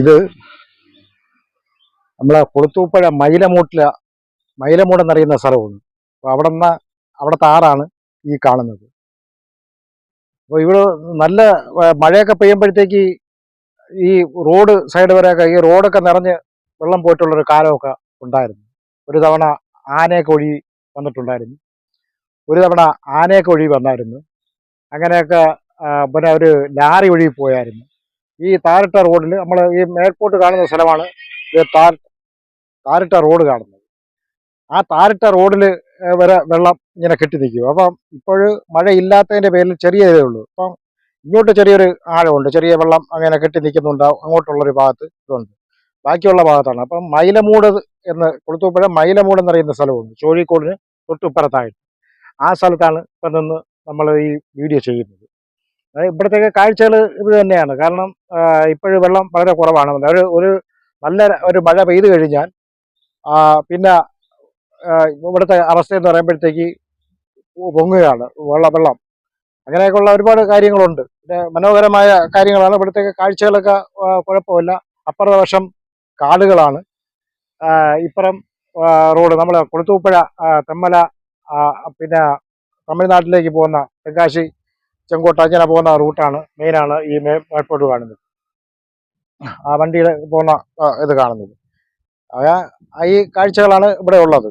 ഇത് നമ്മളെ കൊളുത്തൂപ്പുഴ മൈലമൂട് എന്നറിയുന്ന സ്ഥലമാണ്. അപ്പോൾ അവിടുത്തെ ആറാണ് ഈ കാണുന്നത്. അപ്പോൾ ഇവിടെ നല്ല മഴയൊക്കെ പെയ്യുമ്പോഴത്തേക്ക് ഈ റോഡ് സൈഡ് വരെയൊക്കെ ഈ റോഡൊക്കെ നിറഞ്ഞ് വെള്ളം പോയിട്ടുള്ളൊരു കാലമൊക്കെ ഉണ്ടായിരുന്നു. ഒരു തവണ ആനയൊക്കെ ഒഴുകി വന്നിട്ടുണ്ടായിരുന്നു. ഒരു തവണ ആനയൊക്കെ ഒഴുകി വന്നായിരുന്നു. അങ്ങനെയൊക്കെ പിന്നെ ഒരു ലാറി ഒഴുകി പോയായിരുന്നു. ഈ താറിട്ട റോഡിൽ നമ്മൾ ഈ മേൽപോട്ട് കാണുന്ന സ്ഥലമാണ് ഇത് താറിട്ട റോഡ് കാണുന്നത്. ആ താറിട്ട റോഡിൽ വരെ വെള്ളം ഇങ്ങനെ കെട്ടി നിൽക്കും. അപ്പം ഇപ്പോൾ മഴയില്ലാത്തതിൻ്റെ പേരിൽ ചെറിയ ഇതേ ഉള്ളൂ. അപ്പം ഇങ്ങോട്ട് ചെറിയൊരു ആഴമുണ്ട്, ചെറിയ വെള്ളം അങ്ങനെ കെട്ടി നിൽക്കുന്നുണ്ടാവും. അങ്ങോട്ടുള്ളൊരു ഭാഗത്ത് ഇതുണ്ട്, ബാക്കിയുള്ള ഭാഗത്താണ്. അപ്പം കൊളുത്തൂപ്പുഴ മൈലമൂട് എന്നറിയുന്ന സ്ഥലമുണ്ട്, കോഴിക്കോടിന് തൊട്ടിപ്പുറത്തായിട്ട്. ആ സ്ഥലത്താണ് ഇപ്പം നിന്ന് നമ്മൾ ഈ വീഡിയോ ചെയ്യുന്നത്. ഇവിടത്തേക്ക് കാഴ്ചകൾ ഇത് തന്നെയാണ്. കാരണം ഇപ്പോഴും വെള്ളം വളരെ കുറവാണ്. ഒരു നല്ല ഒരു മഴ പെയ്തു കഴിഞ്ഞാൽ പിന്നെ ഇവിടുത്തെ അവസ്ഥ എന്ന് പറയുമ്പോഴത്തേക്ക് പൊങ്ങുകയാണ് വെള്ളം. അങ്ങനെയൊക്കെയുള്ള ഒരുപാട് കാര്യങ്ങളുണ്ട്. പിന്നെ മനോഹരമായ കാര്യങ്ങളാണ് ഇവിടുത്തെ കാഴ്ചകളൊക്കെ. കുഴപ്പമില്ല. അപ്പുറത്തെ വശം കാടുകളാണ്. ഇപ്പുറം റോഡ് നമ്മളെ കൊളുത്തൂപ്പുഴ തെന്മല പിന്നെ തമിഴ്നാട്ടിലേക്ക് പോകുന്ന തെങ്കാശി ചെങ്കോട്ട അങ്ങനെ പോകുന്ന റൂട്ടാണ്, മെയിനാണ് ഈ മേൽപോട്ട് കാണുന്നത്. ആ വണ്ടിയുടെ പോകുന്ന ഇത് കാണുന്നത്. ഈ കാഴ്ചകളാണ് ഇവിടെ ഉള്ളത്.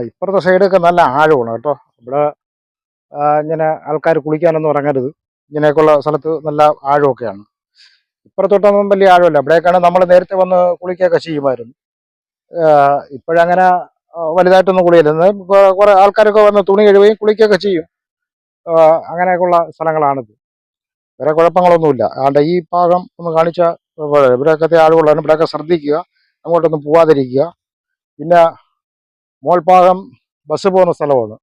ഇപ്പുറത്തെ സൈഡൊക്കെ നല്ല ആഴമാണ് കേട്ടോ. ഇവിടെ ഇങ്ങനെ ആൾക്കാർ കുളിക്കാനൊന്നും ഇറങ്ങരുത്. ഇങ്ങനെയൊക്കെയുള്ള സ്ഥലത്ത് നല്ല ആഴമൊക്കെയാണ്. ഇപ്പുറത്തോട്ടൊന്നും വലിയ ആഴമില്ല. ഇവിടേക്കാണ് നമ്മൾ നേരത്തെ വന്ന് കുളിക്കുകയൊക്കെ ചെയ്യുമായിരുന്നു. ഇപ്പോഴങ്ങനെ വലുതായിട്ടൊന്നും കുളിയില്ല. കുറെ ആൾക്കാരൊക്കെ വന്ന് തുണി കഴുകുകയും കുളിക്കുകയൊക്കെ ചെയ്യും. അങ്ങനെയൊക്കെയുള്ള സ്ഥലങ്ങളാണിത്. വേറെ കുഴപ്പങ്ങളൊന്നുമില്ല. അതുകൊണ്ട് ഈ ഭാഗം ഒന്ന് കാണിച്ചാൽ ഇവിടെയൊക്കെ ആഴമുള്ളതാണ്. ഇവിടെയൊക്കെ ശ്രദ്ധിക്കുക, അങ്ങോട്ടൊന്നും പോവാതിരിക്കുക. പിന്നെ മോൾഭാഗം ബസ് പോകുന്ന സ്ഥലമാണ്.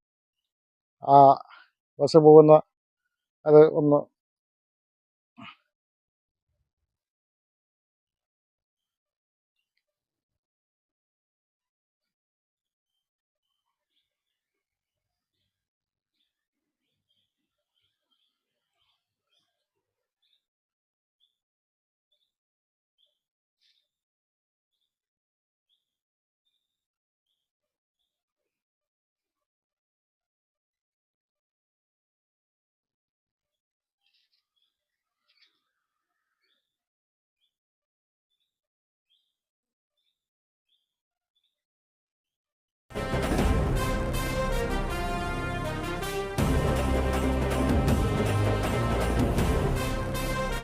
ആ ബസ് പോകുന്ന അത് ഒന്ന്